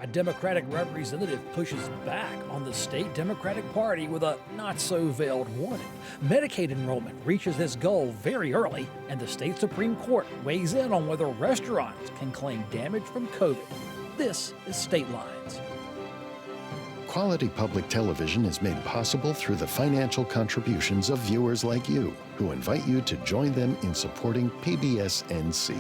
A Democratic representative pushes back on the state Democratic Party with a not-so-veiled warning. Medicaid enrollment reaches its goal very early, and the state Supreme Court weighs in on whether restaurants can claim damage from COVID. This is State Lines. Quality public television is made possible through the financial contributions of viewers like you, who invite you to join them in supporting PBS-NC.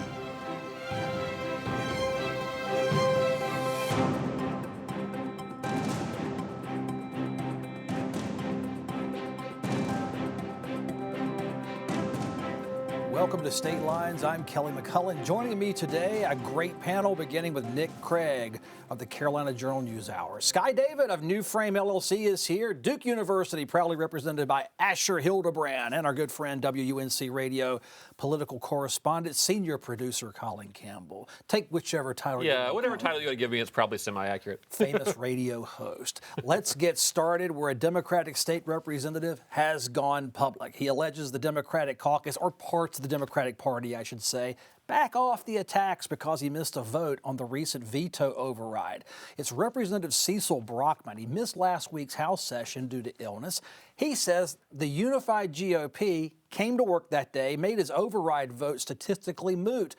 Welcome to State Lines. I'm Kelly McCullen. Joining me today, a great panel beginning with Nick Craig of the Carolina Journal-News-Hour. Sky David of New Frame LLC is here. Duke University, proudly represented by Asher Hildebrand, and our good friend WUNC Radio political correspondent, senior producer Colin Campbell. Take whichever title you want. Yeah, whatever title you want to give me, it's probably semi-accurate. Famous radio host. Let's get started where a Democratic state representative has gone public. He alleges the Democratic caucus, or parts of the Democratic Party, I should say, back off the attacks because he missed a vote on the recent veto override. It's Representative Cecil Brockman. He missed last week's House session due to illness. He says the unified GOP came to work that day, made his override vote statistically moot.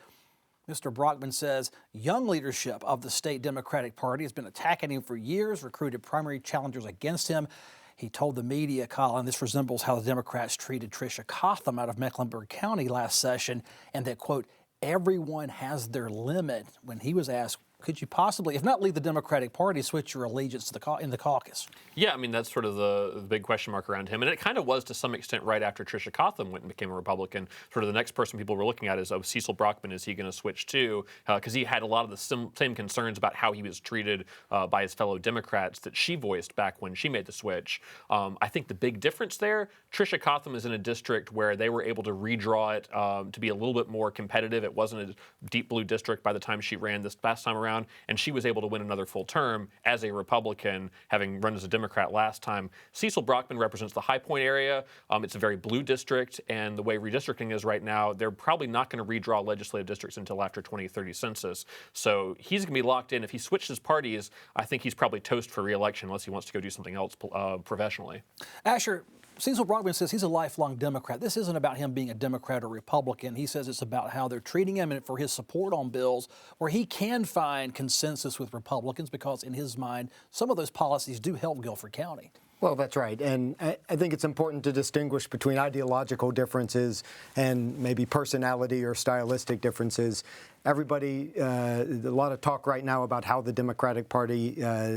Mr. Brockman says young leadership of the state Democratic Party has been attacking him for years, recruited primary challengers against him. He told the media, Colin, this resembles how the Democrats treated Tricia Cotham out of Mecklenburg County last session, and that, quote, everyone has their limit. When he was asked, could you possibly, if not leave the Democratic Party, switch your allegiance to in the caucus? Yeah, I mean, that's sort of the big question mark around him. And it kind of was to some extent right after Tricia Cotham went and became a Republican. Sort of the next person people were looking at is, oh, Cecil Brockman, is he going to switch too? Because he had a lot of the same concerns about how he was treated by his fellow Democrats that she voiced back when she made the switch. I think the big difference there, Tricia Cotham is in a district where they were able to redraw it to be a little bit more competitive. It wasn't a deep blue district by the time she ran this past time around. And she was able to win another full term as a Republican, having run as a Democrat last time. Cecil Brockman represents the High Point area. It's a very blue district, and the way redistricting is right now, they're probably not going to redraw legislative districts until after 2030 census. So he's going to be locked in. If he switches parties, I think he's probably toast for re-election unless he wants to go do something else professionally. Asher, Cecil Brockman says he's a lifelong Democrat. This isn't about him being a Democrat or Republican. He says it's about how they're treating him and for his support on bills where he can find consensus with Republicans because, in his mind, some of those policies do help Guilford County. Well, that's right. And I think it's important to distinguish between ideological differences and maybe personality or stylistic differences. Everybody, a lot of talk right now about how the Democratic Party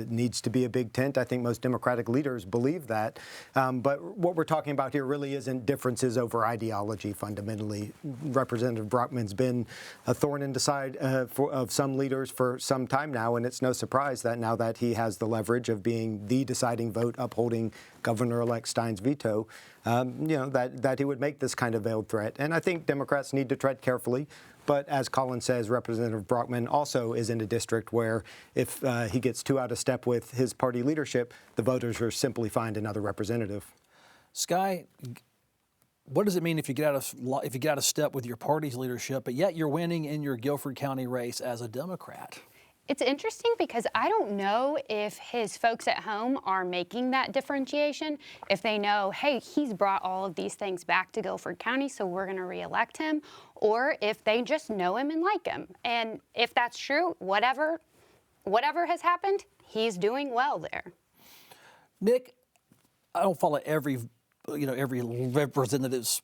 needs to be a big tent. I think most Democratic leaders believe that. But what we're talking about here really isn't differences over ideology fundamentally. Representative Brockman's been a thorn in the side of some leaders for some time now, and it's no surprise that now that he has the leverage of being the deciding vote upholding Governor-elect Stein's veto, that he would make this kind of veiled threat. And I think Democrats need to tread carefully. But as Colin says, Representative Brockman also is in a district where if he gets too out of step with his party leadership, the voters will simply find another representative. Sky, what does it mean if you get out of step with your party's leadership, but yet you're winning in your Guilford County race as a Democrat? It's interesting because I don't know if his folks at home are making that differentiation, if they know, hey, he's brought all of these things back to Guilford County, so we're going to reelect him, or if they just know him and like him. And if that's true, whatever has happened, he's doing well there. Nick, I don't follow every representative's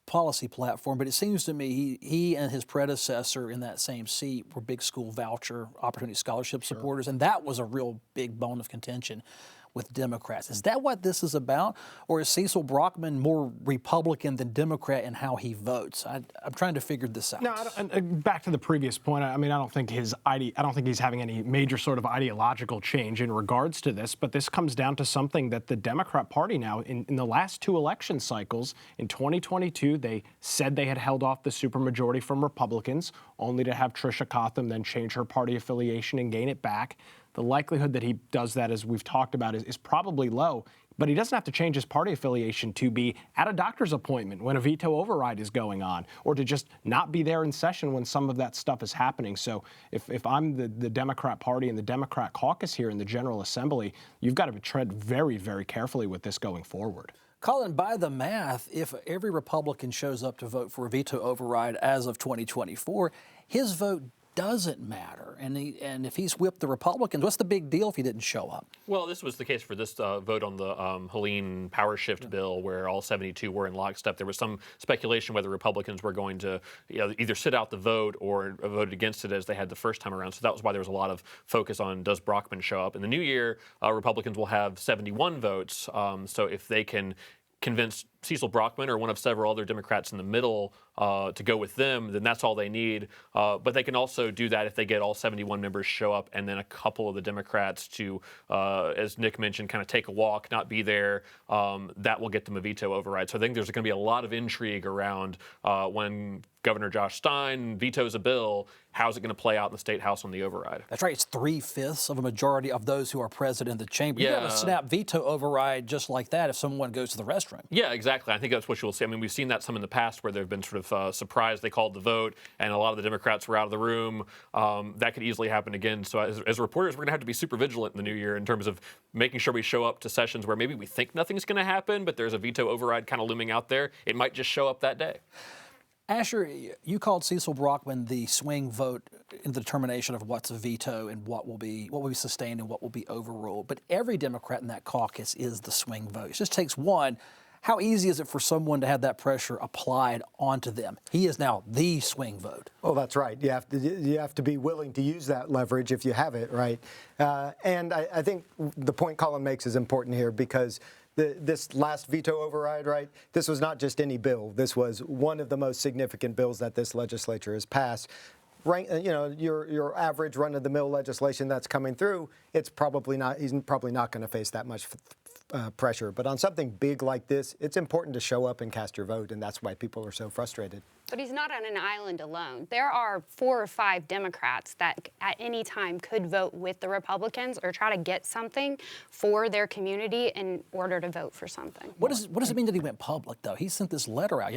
policy platform, but it seems to me he and his predecessor in that same seat were big school voucher opportunity scholarship supporters, and that was a real big bone of contention with Democrats. Is that what this is about? Or is Cecil Brockman more Republican than Democrat in how he votes? I'm trying to figure this out. No, back to the previous point, I mean, I don't think he's having any major sort of ideological change in regards to this, but this comes down to something that the Democrat Party now, in the last two election cycles, in 2022, they said they had held off the supermajority from Republicans, only to have Tricia Cotham then change her party affiliation and gain it back. The likelihood that he does that, as we've talked about, is probably low. but he doesn't have to change his party affiliation to be at a doctor's appointment when a veto override is going on, or to just not be there in session when some of that stuff is happening. So if I'm the Democrat Party and the Democrat caucus here in the General Assembly, you've got to tread very, very carefully with this going forward. Colin, by the math, if every Republican shows up to vote for a veto override as of 2024, his vote doesn't matter. And if he's whipped the Republicans, what's the big deal if he didn't show up? Well, this was the case for this vote on the Helene power shift bill, where all 72 were in lockstep. There was some speculation whether Republicans were going to either sit out the vote or vote against it as they had the first time around. So that was why there was a lot of focus on, does Brockman show up? In the new year, Republicans will have 71 votes. So if they can convince Cecil Brockman or one of several other Democrats in the middle to go with them, then that's all they need. But they can also do that if they get all 71 members show up and then a couple of the Democrats to, as Nick mentioned, kind of take a walk, not be there. That will get them a veto override. So I think there's going to be a lot of intrigue around when Governor Josh Stein vetoes a bill, how's it going to play out in the State House on the override? That's right. It's 3/5 of a majority of those who are present in the chamber. You have a snap veto override just like that if someone goes to the restroom. Yeah, exactly. I think that's what you'll see. I mean, we've seen that some in the past where they've been sort of surprised they called the vote and a lot of the Democrats were out of the room. That could easily happen again. So as reporters, we're going to have to be super vigilant in the new year in terms of making sure we show up to sessions where maybe we think nothing's going to happen, but there's a veto override kind of looming out there. It might just show up that day. Asher, you called Cecil Brockman the swing vote in the determination of what's a veto and what will be sustained and what will be overruled. But every Democrat in that caucus is the swing vote. It just takes one. How easy is it for someone to have that pressure applied onto them? He is now the swing vote. Oh, that's right. You have to be willing to use that leverage if you have it, right? And I think the point Colin makes is important here because this last veto override, right? This was not just any bill. This was one of the most significant bills that this legislature has passed. Right, your average run-of-the-mill legislation that's coming through, he's probably not going to face that much pressure. But on something big like this, it's important to show up and cast your vote, and that's why people are so frustrated. But he's not on an island alone. There are 4 or 5 Democrats that at any time could vote with the Republicans or try to get something for their community in order to vote for something. What does it mean that he went public, though? He sent this letter out.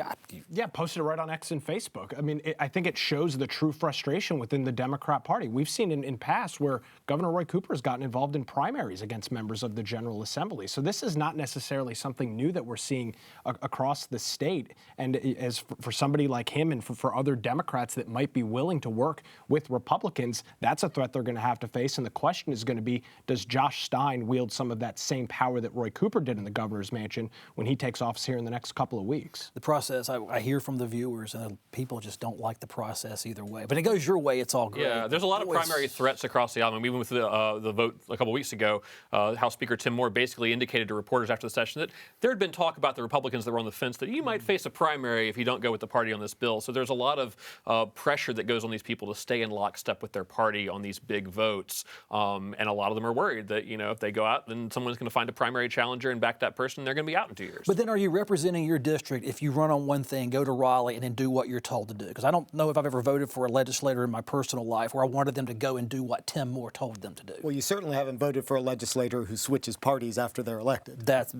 Yeah, posted it right on X and Facebook. I mean, I think it shows the true frustration within the Democrat Party. We've seen in past where Governor Roy Cooper has gotten involved in primaries against members of the General Assembly. So this is not necessarily something new that we're seeing across the state. And as for somebody like him and for other Democrats that might be willing to work with Republicans, that's a threat they're going to have to face. And the question is going to be, does Josh Stein wield some of that same power that Roy Cooper did in the governor's mansion when he takes office here in the next couple of weeks? The process, I hear from the viewers, and people just don't like the process either way. But it goes your way, it's all great. Yeah, there's a lot of primary threats across the aisle. I mean, even with the vote a couple weeks ago, House Speaker Tim Moore basically indicated to reporters after the session that there had been talk about the Republicans that were on the fence that you might face a primary if you don't go with the party on this bill. So there's a lot of pressure that goes on these people to stay in lockstep with their party on these big votes. And a lot of them are worried that, if they go out, then someone's going to find a primary challenger and back that person, and they're going to be out in 2 years. But then are you representing your district if you run on one thing, go to Raleigh, and then do what you're told to do? Because I don't know if I've ever voted for a legislator in my personal life where I wanted them to go and do what Tim Moore told them to do. Well, you certainly haven't voted for a legislator who switches parties after they're elected. That's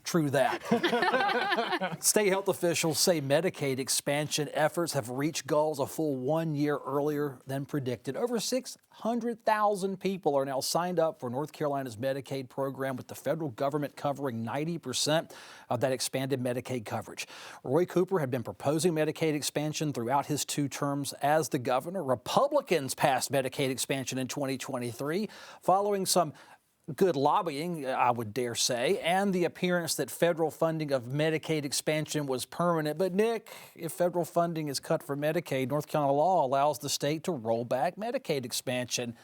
true that. State health officials say Medicaid expansion efforts have reached goals a full 1 year earlier than predicted. Over 600,000 people are now signed up for North Carolina's Medicaid program, with the federal government covering 90% of that expanded Medicaid coverage. Roy Cooper had been proposing Medicaid expansion throughout his 2 terms as the governor. Republicans passed Medicaid expansion in 2023 following some good lobbying, I would dare say, and the appearance that federal funding of Medicaid expansion was permanent. But Nick, if federal funding is cut for Medicaid, North Carolina law allows the state to roll back Medicaid expansion.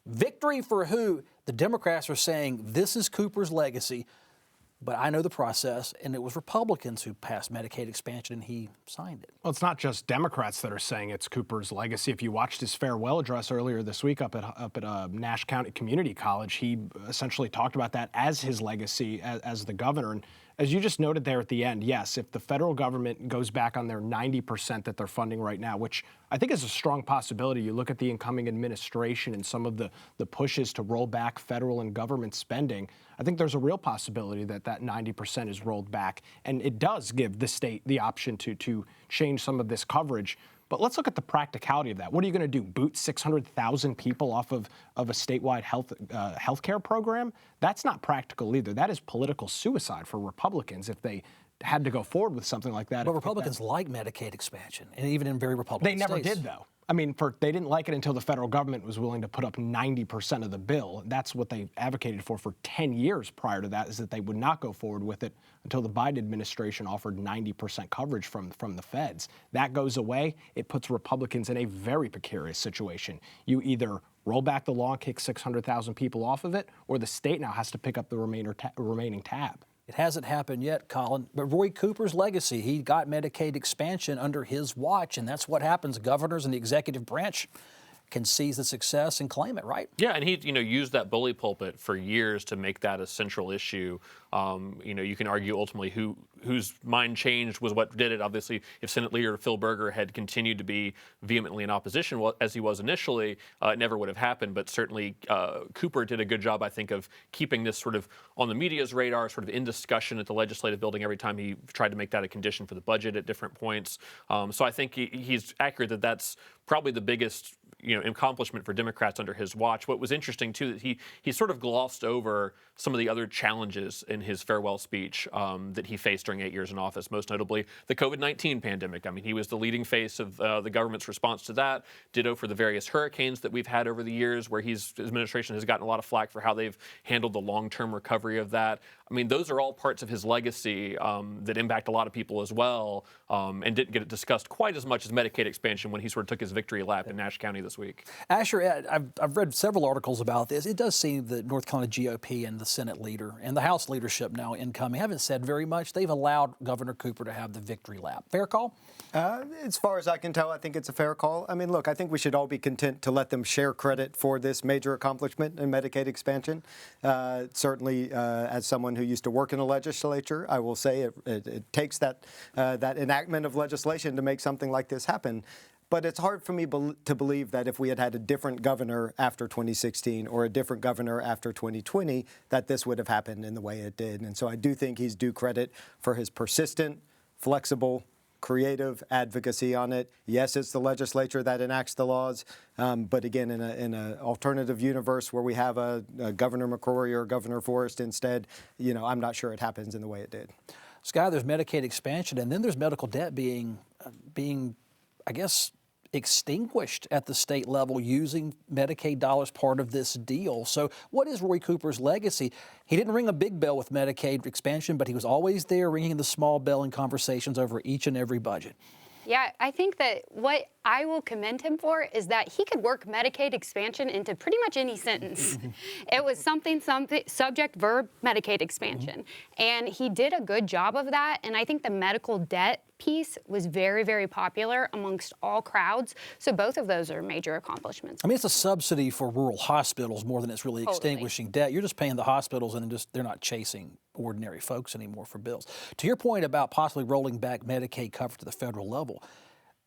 Victory for who? The Democrats are saying this is Cooper's legacy. But I know the process, and it was Republicans who passed Medicaid expansion, and he signed it. Well, it's not just Democrats that are saying it's Cooper's legacy. If you watched his farewell address earlier this week up at Nash County Community College, he essentially talked about that as his legacy as the governor. And As you just noted there at the end, yes, if the federal government goes back on their 90% that they're funding right now, which I think is a strong possibility. You look at the incoming administration and some of the pushes to roll back federal and government spending, I think there's a real possibility that that 90% is rolled back. And it does give the state the option to change some of this coverage. But let's look at the practicality of that. What are you going to do? Boot 600,000 people off of a statewide healthcare program? That's not practical either. That is political suicide for Republicans if they had to go forward with something like that. But Republicans like Medicaid expansion, and even in very Republican states. They never states. did, though. I mean, they didn't like it until the federal government was willing to put up 90% of the bill. That's what they advocated for 10 years prior to that, is that they would not go forward with it until the Biden administration offered 90% coverage from the feds. That goes away. It puts Republicans in a very precarious situation. You either roll back the law and kick 600,000 people off of it, or the state now has to pick up the remaining tab. It hasn't happened yet, Colin, but Roy Cooper's legacy, he got Medicaid expansion under his watch, and that's what happens. Governors and the executive branch can seize the success and claim it, right? Yeah, and he, used that bully pulpit for years to make that a central issue. You can argue ultimately whose mind changed was what did it. Obviously, if Senate Leader Phil Berger had continued to be vehemently in opposition, as he was initially, it never would have happened. But certainly, Cooper did a good job, I think, of keeping this sort of on the media's radar, sort of in discussion at the legislative building every time he tried to make that a condition for the budget at different points. So I think he's accurate that that's probably the biggest accomplishment for Democrats under his watch. What was interesting, too, that he sort of glossed over some of the other challenges in his farewell speech that he faced during 8 years in office, most notably the COVID-19 pandemic. I mean, he was the leading face of the government's response to that. Ditto for the various hurricanes that we've had over the years, where his administration has gotten a lot of flack for how they've handled the long-term recovery of that. I mean, those are all parts of his legacy that impact a lot of people as well, and didn't get discussed quite as much as Medicaid expansion when he sort of took his victory lap in Nash County this week. Asher, I've read several articles about this. It does seem that North Carolina GOP and the Senate leader and the House leadership now incoming haven't said very much. They've allowed Governor Cooper to have the victory lap. Fair call? As far as I can tell, I think it's a fair call. I mean, look, I think we should all be content to let them share credit for this major accomplishment in Medicaid expansion. Certainly, as someone who used to work in the legislature, I will say it takes that enactment of legislation to make something like this happen. But it's hard for me to believe that if we had had a different governor after 2016 or a different governor after 2020, that this would have happened in the way it did. And so I do think he's due credit for his persistent, flexible, creative advocacy on it. Yes, it's the legislature that enacts the laws, but again, in an alternative universe where we have a Governor McCrory or Governor Forrest instead, I'm not sure it happens in the way it did. Sky, there's Medicaid expansion, and then there's medical debt being, I guess, extinguished at the state level using Medicaid dollars part of this deal. So what is Roy Cooper's legacy? He didn't ring a big bell with Medicaid expansion, but he was always there ringing the small bell in conversations over each and every budget. Yeah, I think that what I will commend him for is that he could work Medicaid expansion into pretty much any sentence. It was something, subject, verb, Medicaid expansion. And he did a good job of that. And I think the medical debt piece was very, very popular amongst all crowds. So both of those are major accomplishments. I mean, it's a subsidy for rural hospitals more than it's really extinguishing debt. You're just paying the hospitals, and they're not chasing ordinary folks anymore for bills. To your point about possibly rolling back Medicaid coverage to the federal level,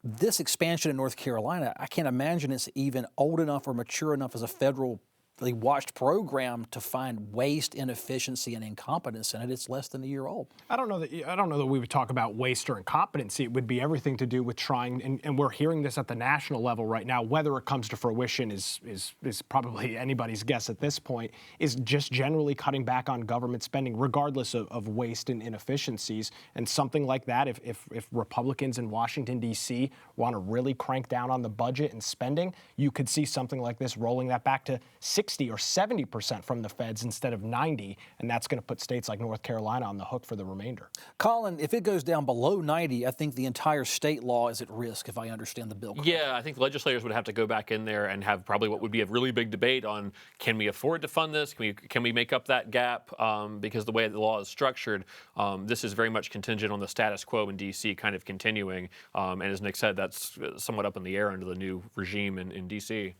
this expansion in North Carolina, I can't imagine it's even old enough or mature enough as a federally watched program to find waste, inefficiency, and incompetence in it. It's less than a year old. I don't know that we would talk about waste or incompetency. It would be everything to do with trying, and we're hearing this at the national level right now. Whether it comes to fruition is probably anybody's guess at this point. Is just generally cutting back on government spending, regardless of waste and inefficiencies. And something like that, if Republicans in Washington D.C. want to really crank down on the budget and spending, you could see something like this rolling that back to 60 or 70% from the feds instead of 90, and that's going to put states like North Carolina on the hook for the remainder. Colin, if it goes down below 90, I think the entire state law is at risk, if I understand the bill correctly. Yeah, I think legislators would have to go back in there and have probably what would be a really big debate on, can we afford to fund this? Can we make up that gap? Because the way the law is structured, this is very much contingent on the status quo in D.C. kind of continuing. And as Nick said, that's somewhat up in the air under the new regime in D.C.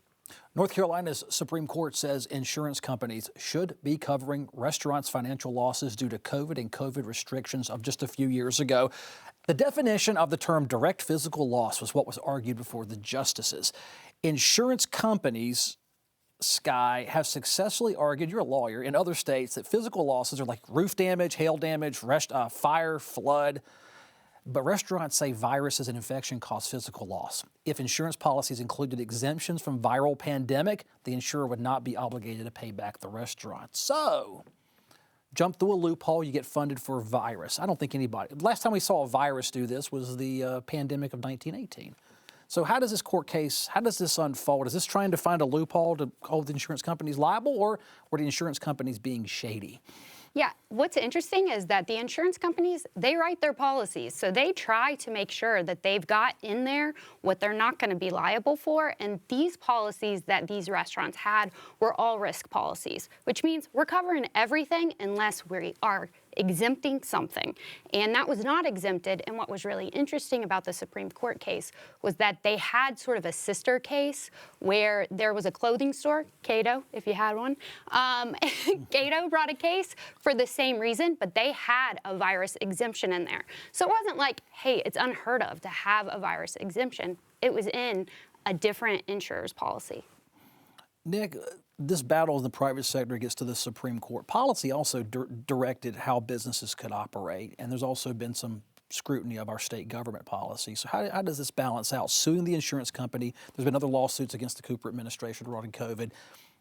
North Carolina's Supreme Court says insurance companies should be covering restaurants' financial losses due to COVID and COVID restrictions of just a few years ago. The definition of the term direct physical loss was what was argued before the justices. Insurance companies, Sky, have successfully argued, you're a lawyer, in other states that physical losses are like roof damage, hail damage, fire, flood. But restaurants say viruses and infection cause physical loss. If insurance policies included exemptions from viral pandemic, the insurer would not be obligated to pay back the restaurant. So, jump through a loophole, you get funded for a virus. I don't think anybody, last time we saw a virus do this was the pandemic of 1918. So how does this court case, how does this unfold? Is this trying to find a loophole to hold the insurance companies liable, or were the insurance companies being shady? Yeah, what's interesting is that the insurance companies, they write their policies. So they try to make sure that they've got in there what they're not going to be liable for. And these policies that these restaurants had were all risk policies, which means we're covering everything unless we are exempting something. And that was not exempted. And what was really interesting about the Supreme Court case was that they had sort of a sister case where there was a clothing store, Cato, if you had one. Cato brought a case for the same reason, but they had a virus exemption in there. So it wasn't like, hey, it's unheard of to have a virus exemption. It was in a different insurer's policy. Nick, this battle in the private sector gets to the Supreme Court. Policy also directed how businesses could operate, and there's also been some scrutiny of our state government policy. So how does this balance out? Suing the insurance company, there's been other lawsuits against the Cooper administration regarding COVID.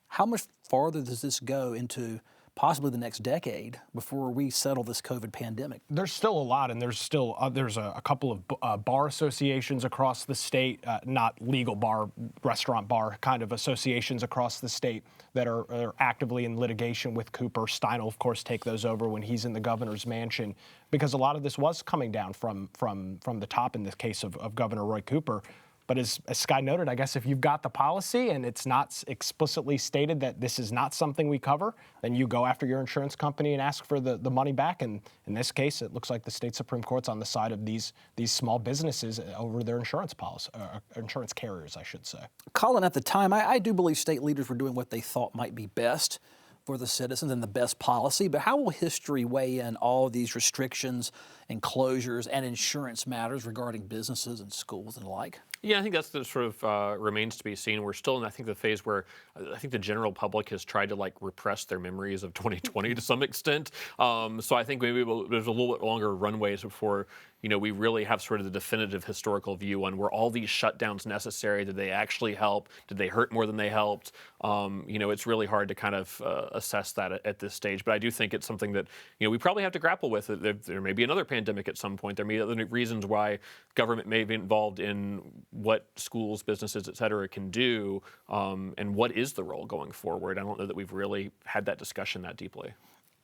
How much farther does this go into possibly the next decade before we settle this COVID pandemic? There's still a lot, and there's a couple of bar associations across the state, not legal bar, restaurant bar kind of associations across the state that are actively in litigation with Cooper. Stein will, of course, take those over when he's in the governor's mansion, because a lot of this was coming down from the top in this case of Governor Roy Cooper. But as Sky noted, I guess if you've got the policy and it's not explicitly stated that this is not something we cover, then you go after your insurance company and ask for the money back. And in this case, it looks like the state Supreme Court's on the side of these small businesses over their insurance policy, insurance carriers, I should say. Colin, at the time, I do believe state leaders were doing what they thought might be best for the citizens and the best policy, but how will history weigh in all of these restrictions and closures and insurance matters regarding businesses and schools and the like? Yeah, I think that's the sort of remains to be seen. We're still in, I think, the phase where I think the general public has tried to repress their memories of 2020 to some extent. So I think maybe there's a little bit longer runways before we really have sort of the definitive historical view on were all these shutdowns necessary? Did they actually help? Did they hurt more than they helped? It's really hard to kind of assess that at this stage. But I do think it's something that we probably have to grapple with. There may be another pandemic at some point. There may be other reasons why government may be involved in what schools, businesses, et cetera, can do, and what is the role going forward. I don't know that we've really had that discussion that deeply.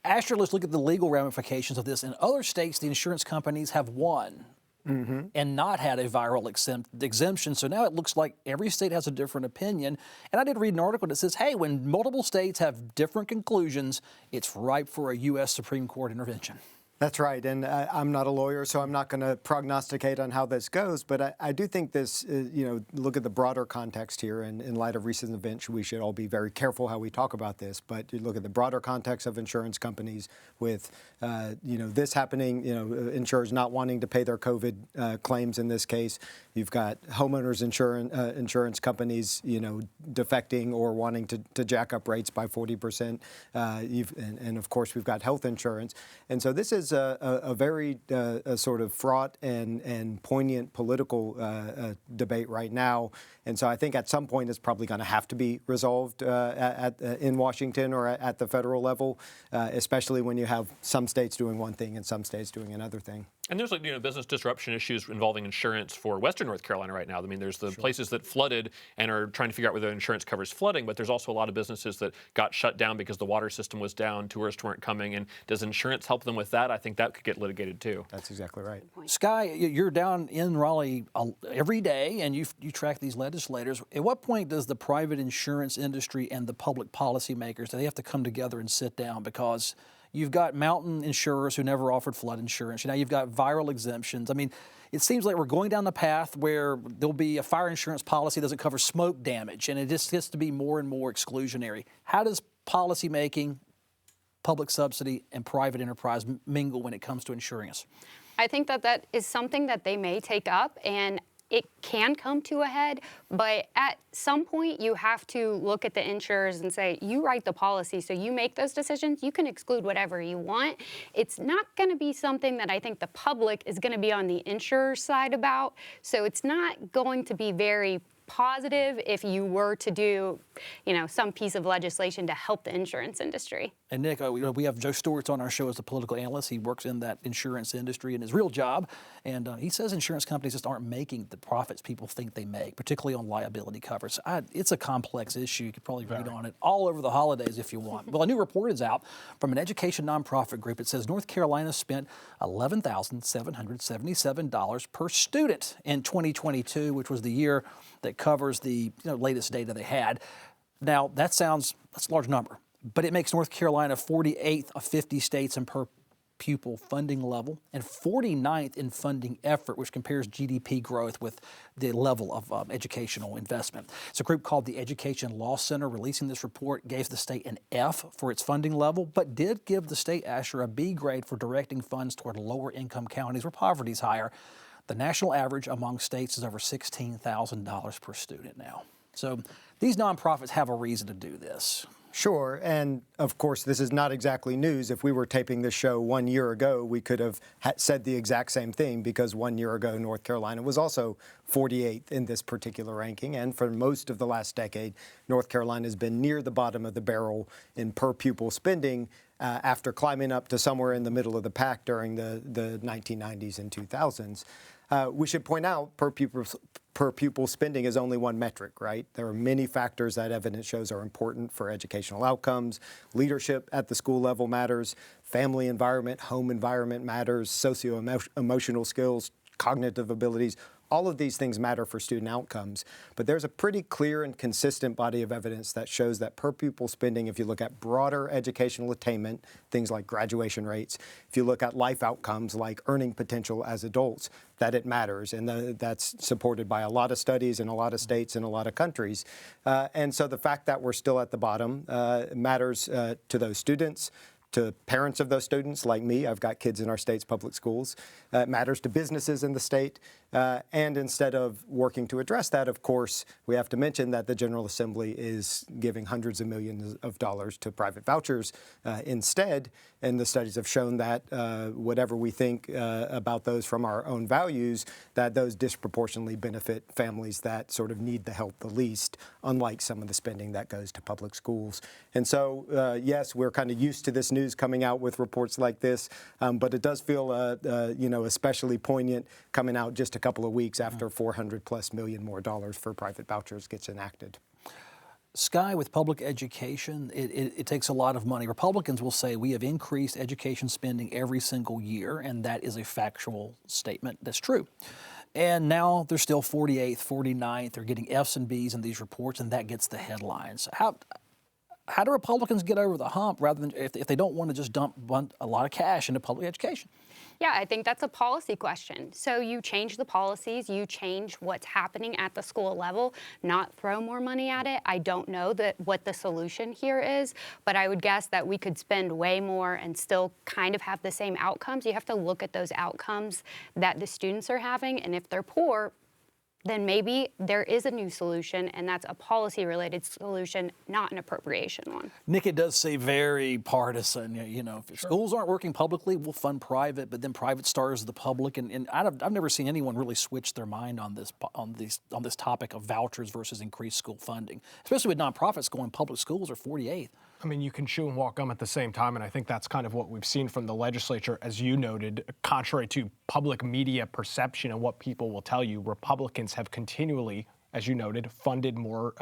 Asher, let's look at the legal ramifications of this. In other states, the insurance companies have won and not had a viral exemption. So now it looks like every state has a different opinion. And I did read an article that says, hey, when multiple states have different conclusions, it's ripe for a U.S. Supreme Court intervention. That's right, and I'm not a lawyer, so I'm not going to prognosticate on how this goes, but I do think this, look at the broader context here, and in light of recent events, we should all be very careful how we talk about this, but you look at the broader context of insurance companies with, this happening, insurers not wanting to pay their COVID claims in this case. You've got homeowners insurance companies, defecting or wanting to jack up rates by 40%, and of course, we've got health insurance, and so this is a very sort of fraught and poignant political debate right now. And so I think at some point it's probably going to have to be resolved in Washington or at the federal level, especially when you have some states doing one thing and some states doing another thing. And there's business disruption issues involving insurance for Western North Carolina right now. I mean, there's the places that flooded and are trying to figure out whether insurance covers flooding, but there's also a lot of businesses that got shut down because the water system was down, tourists weren't coming, and does insurance help them with that? I think that could get litigated too. That's exactly right. Sky, you're down in Raleigh every day, and you track these legislators. At what point does the private insurance industry and the public policymakers, do they have to come together and sit down? Because You've got mountain insurers who never offered flood insurance. Now you've got viral exemptions. I mean, it seems like we're going down the path where there'll be a fire insurance policy that doesn't cover smoke damage, and it just gets to be more and more exclusionary. How does policy making, public subsidy, and private enterprise mingle when it comes to insuring us? I think that is something that they may take up, and it can come to a head, but at some point you have to look at the insurers and say, you write the policy, so you make those decisions. You can exclude whatever you want. It's not going to be something that I think the public is going to be on the insurer's side about, so it's not going to be very positive if you were to do, some piece of legislation to help the insurance industry. And Nick, we have Joe Stewart's on our show as a political analyst. He works in that insurance industry in his real job, and he says insurance companies just aren't making the profits people think they make, particularly on liability coverage. It's a complex issue. You could probably read on it all over the holidays if you want. Well, a new report is out from an education nonprofit group. It says North Carolina spent $11,777 per student in 2022, which was the year that covers the latest data they had. Now, that's a large number, but it makes North Carolina 48th of 50 states in per pupil funding level and 49th in funding effort, which compares GDP growth with the level of educational investment. It's a group called the Education Law Center releasing this report, gave the state an F for its funding level, but did give the state, Asher, a B grade for directing funds toward lower income counties where poverty is higher. The national average among states is over $16,000 per student now. So these nonprofits have a reason to do this. Sure, and of course, this is not exactly news. If we were taping this show 1 year ago, we could have said the exact same thing, because 1 year ago, North Carolina was also 48th in this particular ranking. And for most of the last decade, North Carolina has been near the bottom of the barrel in per pupil spending after climbing up to somewhere in the middle of the pack during the 1990s and 2000s. We should point out per pupil spending is only one metric, right? There are many factors that evidence shows are important for educational outcomes. Leadership at the school level matters. Family environment, home environment matters. Socio-emotional skills, cognitive abilities. All of these things matter for student outcomes, but there's a pretty clear and consistent body of evidence that shows that per pupil spending, if you look at broader educational attainment, things like graduation rates, if you look at life outcomes like earning potential as adults, that it matters. And that's supported by a lot of studies in a lot of states and a lot of countries. And so the fact that we're still at the bottom matters to those students, to parents of those students like me. I've got kids in our state's public schools. It matters to businesses in the state. And instead of working to address that, of course, we have to mention that the General Assembly is giving hundreds of millions of dollars to private vouchers instead. And the studies have shown that whatever we think about those from our own values, that those disproportionately benefit families that sort of need the help the least, unlike some of the spending that goes to public schools. And so, yes, we're kind of used to this news coming out with reports like this, but it does feel, especially poignant coming out just a couple of weeks after $400+ million more for private vouchers gets enacted. Sky, with public education, it takes a lot of money. Republicans will say we have increased education spending every single year, and that is a factual statement. That's true. And now they're still 48th, 49th. They're getting Fs and Bs in these reports, and that gets the headlines. How do Republicans get over the hump rather than if they don't want to just dump a lot of cash into public education? Yeah, I think that's a policy question. So you change the policies, you change what's happening at the school level, not throw more money at it. I don't know what the solution here is, but I would guess that we could spend way more and still kind of have the same outcomes. You have to look at those outcomes that the students are having, and if they're poor, then maybe there is a new solution, and that's a policy-related solution, not an appropriation one. Nick, it does say very partisan. If schools aren't working publicly, we'll fund private, but then private stars the public. And I've never seen anyone really switch their mind on this topic of vouchers versus increased school funding, especially with nonprofits going public schools are 48th. I mean, you can chew and walk gum at the same time, and I think that's kind of what we've seen from the legislature, as you noted. Contrary to public media perception and what people will tell you, Republicans have continually, as you noted, funded more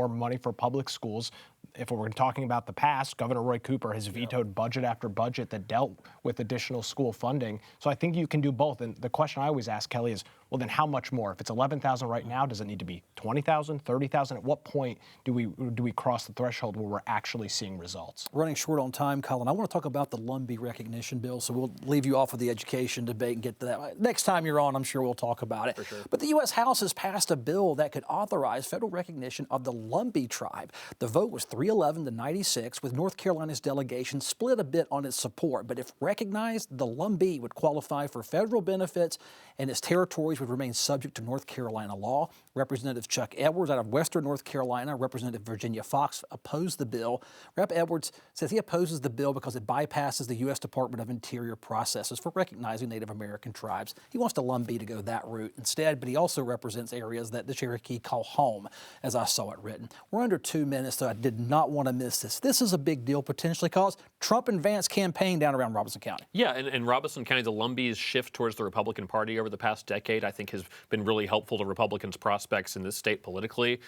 money for public schools. If we're talking about the past, Governor Roy Cooper has vetoed budget after budget that dealt with additional school funding. So I think you can do both. And the question I always ask, Kelly, is well, then how much more? If it's 11,000 right now, does it need to be 20,000, 30,000? At what point do we cross the threshold where we're actually seeing results? Running short on time, Colin. I want to talk about the Lumbee recognition bill, so we'll leave you off of the education debate and get to that. Next time you're on, I'm sure we'll talk about it. For sure. But the U.S. House has passed a bill that could authorize federal recognition of the Lumbee tribe. The vote was 311 to 96, with North Carolina's delegation split a bit on its support. But if recognized, the Lumbee would qualify for federal benefits, and its territories would remain subject to North Carolina law. Representative Chuck Edwards out of Western North Carolina, Representative Virginia Foxx opposed the bill. Rep. Edwards says he opposes the bill because it bypasses the U.S. Department of Interior processes for recognizing Native American tribes. He wants the Lumbee to go that route instead, but he also represents areas that the Cherokee call home, as I saw it written. We're under 2 minutes, so I did not want to miss this. This is a big deal potentially because Trump and Vance campaign down around Robeson County. Yeah, and Robeson County, the Lumbee's shift towards the Republican Party over the past decade, I think has been really helpful to Republicans' prospects in this state politically.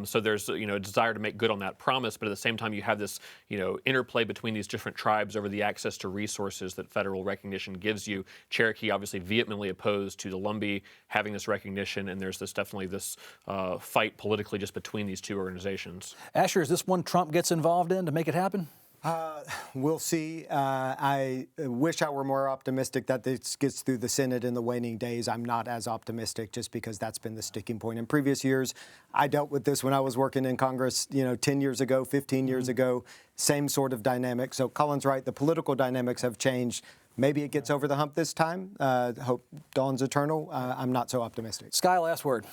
So there's a desire to make good on that promise, but at the same time you have this interplay between these different tribes over the access to resources that federal recognition gives you. Cherokee obviously vehemently opposed to the Lumbee having this recognition, and there's definitely this fight politically just between these two organizations. Asher, is this one Trump gets involved in to make it happen? We'll see. I wish I were more optimistic that this gets through the Senate in the waning days. I'm not as optimistic just because that's been the sticking point in previous years. I dealt with this when I was working in Congress, 10 years ago, 15 years ago, same sort of dynamic. So Colin's right. The political dynamics have changed. Maybe it gets over the hump this time. Hope dawn's eternal. I'm not so optimistic. Sky, last word.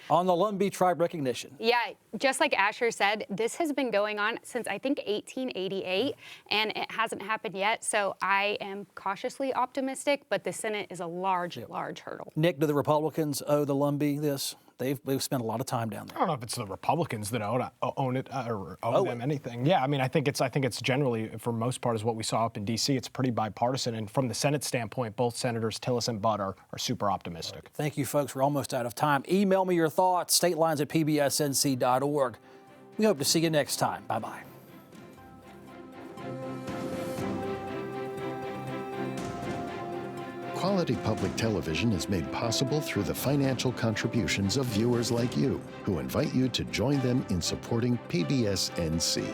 On the Lumbee tribe recognition. Yeah, just like Asher said, this has been going on since I think 1888, and it hasn't happened yet. So I am cautiously optimistic, but the Senate is a large hurdle. Nick, do the Republicans owe the Lumbee this? They've spent a lot of time down there. I don't know if it's the Republicans that own it or owe them anything. Yeah, I mean, I think it's generally, for most part, is what we saw up in D.C. It's pretty bipartisan, and from the Senate standpoint, both Senators Tillis and Butt are super optimistic. Thank you, folks. We're almost out of time. Email me your thoughts, statelines@pbsnc.org. We hope to see you next time. Bye-bye. Quality public television is made possible through the financial contributions of viewers like you, who invite you to join them in supporting PBS NC.